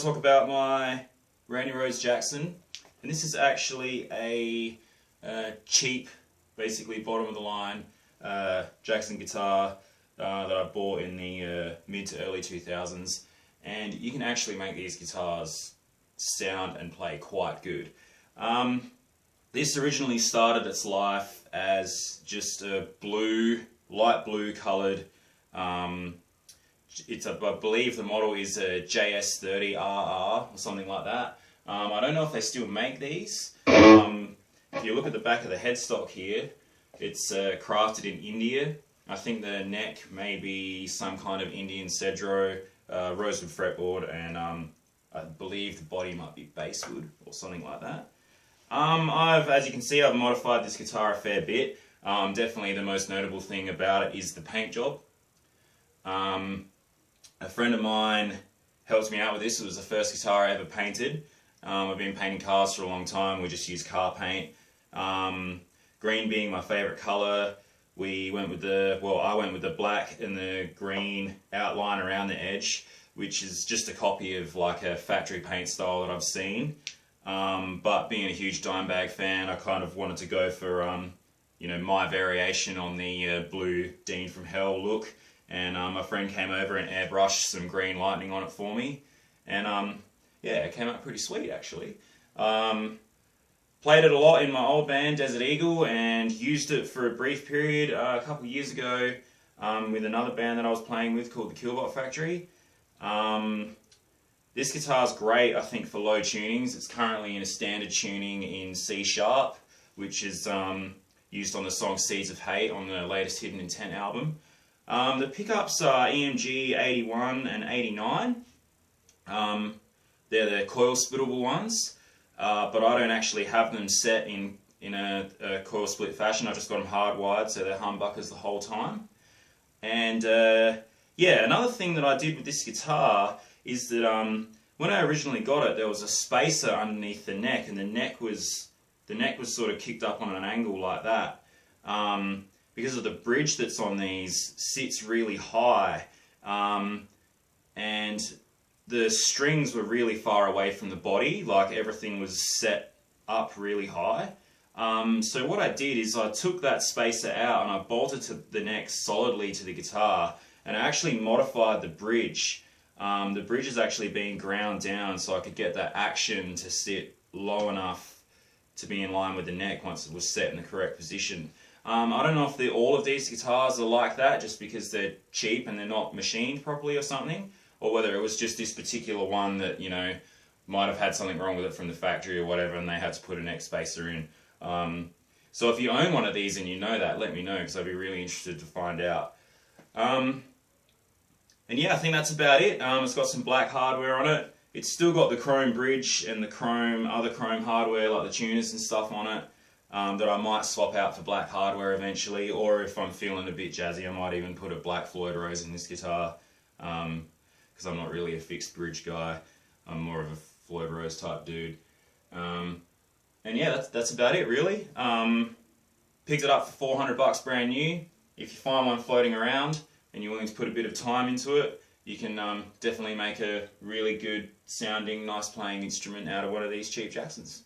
to talk about my Randy Rhoads Jackson, and this is actually a cheap, basically bottom of the line Jackson guitar that I bought in the mid to early 2000s, and you can actually make these guitars sound and play quite good. This originally started its life as just a light blue coloured, I believe the model is a JS30RR or something like that. I don't know if they still make these. If you look at the back of the headstock here, it's crafted in India. I think the neck may be some kind of Indian cedro, rosewood fretboard, and I believe the body might be basswood or something like that. As you can see, I've modified this guitar a fair bit. Definitely the most notable thing about it is the paint job. A friend of mine helped me out with this. It was the first guitar I ever painted. I've been painting cars for a long time. We just use car paint. Green being my favourite colour, I went with the black and the green outline around the edge, which is just a copy of like a factory paint style that I've seen. But being a huge Dimebag fan, I kind of wanted to go for you know, my variation on the blue Dean from Hell look. And my friend came over and airbrushed some green lightning on it for me, and yeah, it came out pretty sweet actually. Played it a lot in my old band Desert Eagle, and used it for a brief period a couple of years ago with another band that I was playing with called the Killbot Factory. This guitar's great, I think, for low tunings. It's currently in a standard tuning in C sharp, which is used on the song Seeds of Hate on the latest Hidden Intent album. The pickups are EMG 81 and 89. They're the coil splittable ones, but I don't actually have them set in a coil split fashion. I just got them hardwired, so they're humbuckers the whole time. And yeah, another thing that I did with this guitar is that when I originally got it, there was a spacer underneath the neck, and the neck was sort of kicked up on an angle like that. Because of the bridge that's on these sits really high, and the strings were really far away from the body, like everything was set up really high. So what I did is I took that spacer out and I bolted the neck solidly to the guitar, and I actually modified the bridge. The bridge is actually being ground down so I could get that action to sit low enough to be in line with the neck once it was set in the correct position. I don't know if all of these guitars are like that just because they're cheap and they're not machined properly or something, or whether it was just this particular one that, you know, might have had something wrong with it from the factory or whatever, and they had to put a neck spacer in. So if you own one of these and you know that, let me know, because I'd be really interested to find out. And yeah, I think that's about it. It's got some black hardware on it. It's still got the chrome bridge and the other chrome hardware like the tuners and stuff on it. That I might swap out for black hardware eventually, or if I'm feeling a bit jazzy, I might even put a black Floyd Rose in this guitar, because I'm not really a fixed bridge guy. I'm more of a Floyd Rose type dude. And yeah, that's about it really. Picked it up for 400 bucks brand new. If you find one floating around and you're willing to put a bit of time into it, you can definitely make a really good sounding, nice playing instrument out of one of these cheap Jacksons.